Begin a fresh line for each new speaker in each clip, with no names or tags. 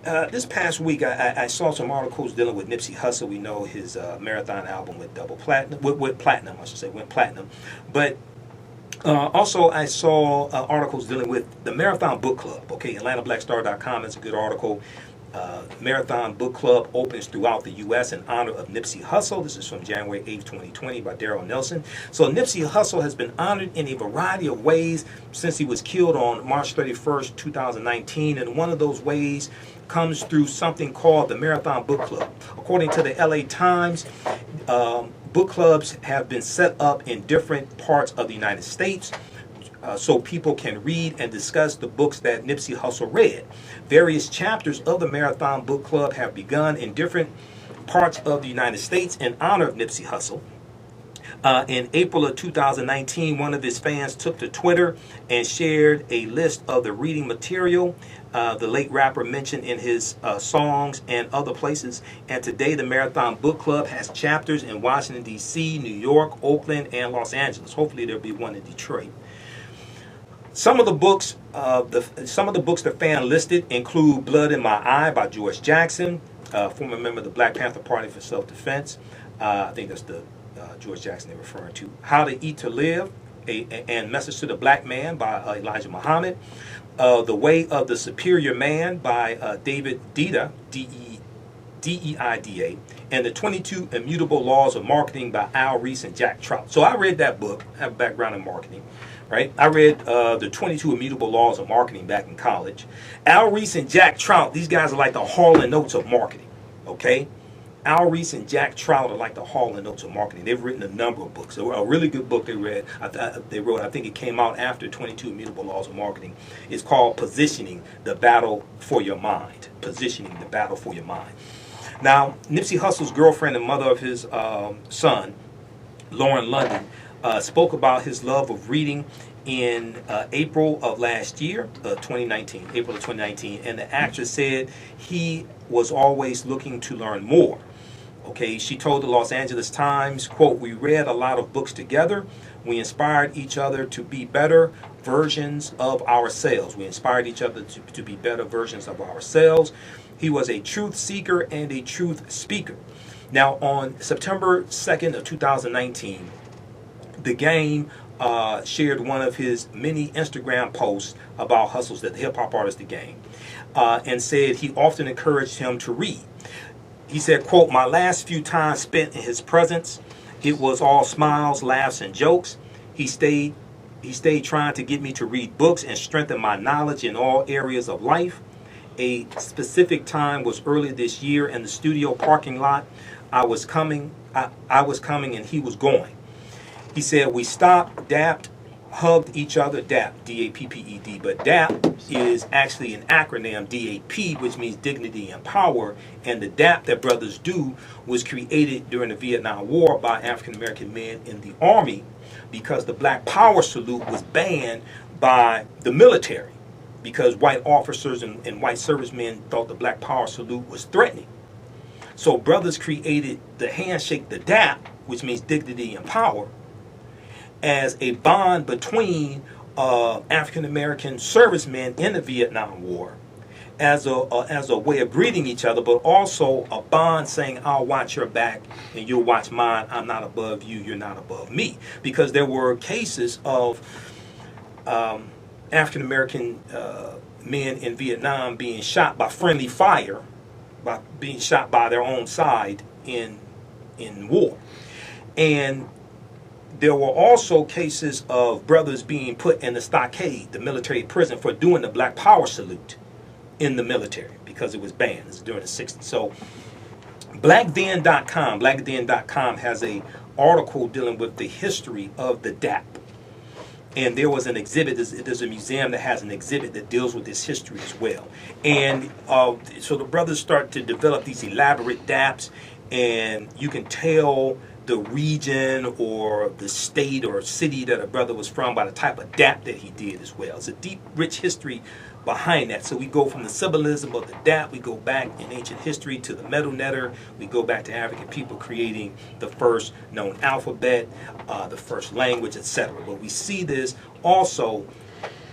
This past week, I saw some articles dealing with Nipsey Hussle. We know his marathon album with double platinum, with platinum, I should say, went platinum. But also, I saw articles dealing with the Marathon Book Club. Okay, AtlantaBlackStar.com is a good article. Marathon Book Club opens throughout the U.S. in honor of Nipsey Hussle. This is from January 8th, 2020 by Daryl Nelson. So Nipsey Hussle has been honored in a variety of ways since he was killed on March 31st, 2019. And one of those ways comes through something called the Marathon Book Club. According to the LA Times, book clubs have been set up in different parts of the United States so people can read and discuss the books that Nipsey Hussle read. Various chapters of the Marathon Book Club have begun in different parts of the United States in honor of Nipsey Hussle. In April of 2019, one of his fans took to Twitter and shared a list of the reading material the late rapper mentioned in his songs and other places. And today, the Marathon Book Club has chapters in Washington, D.C., New York, Oakland, and Los Angeles. Hopefully, there'll be one in Detroit. Some of the books, the fan listed include "Blood in My Eye" by George Jackson, former member of the Black Panther Party for Self-Defense. I think that's the George Jackson they're referring to. "How to Eat to Live," and "Message to the Black Man" by Elijah Muhammad. "The Way of the Superior Man" by David Deida, Deida, and "The 22 Immutable Laws of Marketing" by Al Ries and Jack Trout. So I read that book. I have a background in marketing. Right? I read the 22 Immutable Laws of Marketing back in college. Al Ries and Jack Trout, these guys are like the Hall and Notes of marketing. Okay? Al Ries and Jack Trout are like the Hall and Notes of marketing. They've written a number of books. So a really good book they read. They wrote. I think it came out after 22 Immutable Laws of Marketing. It's called "Positioning the Battle for Your Mind." Positioning the Battle for Your Mind. Now, Nipsey Hussle's girlfriend and mother of his son, Lauren London, spoke about his love of reading in April of last year, 2019, April of 2019, and the actress said he was always looking to learn more. Okay, she told the Los Angeles Times, quote, "We read a lot of books together. We inspired each other to be better versions of ourselves. We inspired each other to be better versions of ourselves. He was a truth seeker and a truth speaker." Now, on September 2nd of 2019, The Game shared one of his many Instagram posts about Hussle's, the hip-hop artist The Game, and said he often encouraged him to read. He said, quote, "My last few times spent in his presence, it was all smiles, laughs, and jokes. He stayed trying to get me to read books and strengthen my knowledge in all areas of life. A specific time was earlier this year in the studio parking lot. I was coming and he was going. He said, we stopped, dapped, hugged each other," DAP, D-A-P-P-E-D, but DAP is actually an acronym, D-A-P, which means dignity and power, and the DAP that brothers do was created during the Vietnam War by African-American men in the Army because the Black Power salute was banned by the military because white officers and white servicemen thought the Black Power salute was threatening. So brothers created the handshake, the DAP, which means dignity and power, as a bond between African-American servicemen in the Vietnam War, as a way of greeting each other, but also a bond saying, I'll watch your back and you'll watch mine. I'm not above you, you're not above me. Because there were cases of African-American men in Vietnam being shot by friendly fire, by being shot by their own side in war. And there were also cases of brothers being put in the stockade, the military prison, for doing the Black Power salute in the military because it was banned. It was during the 60s. So blackden.com has a article dealing with the history of the DAP. And there was an exhibit, there's a museum that has an exhibit that deals with this history as well. And so the brothers start to develop these elaborate DAPs, and you can tell the region or the state or city that a brother was from by the type of DAP that he did as well. It's a deep, rich history behind that. So we go from the symbolism of the DAP, we go back in ancient history to the metal netter, we go back to African people creating the first known alphabet, the first language, etc. But we see this also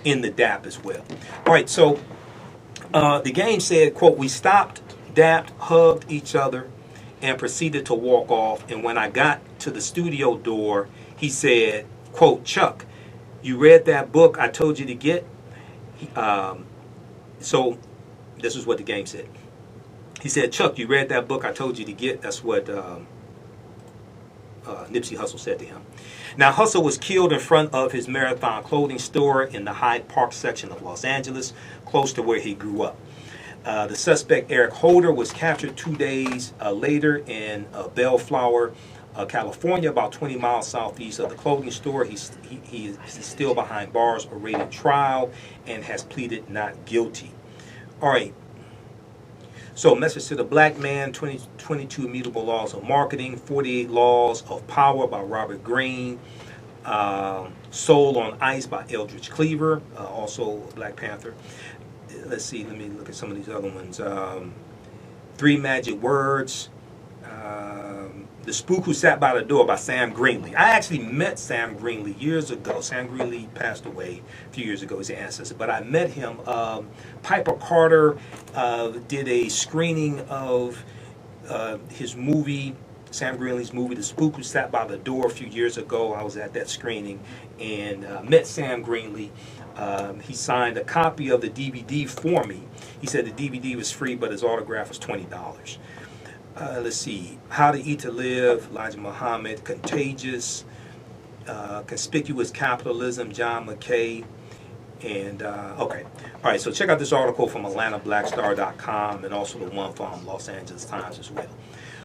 in the DAP as well. All right, so The game said, quote, "We stopped, dapped, hugged each other, and proceeded to walk off. And when I got to the studio door, he said, quote, Chuck, you read that book I told you to get?" So this is what the game said. He said, "Chuck, you read that book I told you to get?" That's what Nipsey Hussle said to him. Now, Hussle was killed in front of his Marathon clothing store in the Hyde Park section of Los Angeles, close to where he grew up. The suspect, Eric Holder, was captured 2 days later in Bellflower, California, about 20 miles southeast of the clothing store. He's still behind bars, awaiting trial, and has pleaded not guilty. All right. So, Message to the Black Man, 22 Immutable Laws of Marketing, 48 Laws of Power by Robert Greene, Soul on Ice by Eldridge Cleaver, also Black Panther. Let's see, let me look at some of these other ones. Three Magic Words, The Spook Who Sat by the Door by Sam Greenlee. I actually met Sam Greenlee years ago. Sam Greenlee passed away a few years ago. He's an ancestor. But I met him. Piper Carter did a screening of his movie, Sam Greenlee's movie, The Spook Who Sat by the Door, a few years ago. I was at that screening and met Sam Greenlee. He signed a copy of the DVD for me. He said the DVD was free, but his autograph was $20. Let's see, How to Eat to Live, Elijah Muhammad, Contagious, Conspicuous Capitalism, John McKay, and okay. All right, so check out this article from AtlantaBlackStar.com and also the one from Los Angeles Times as well.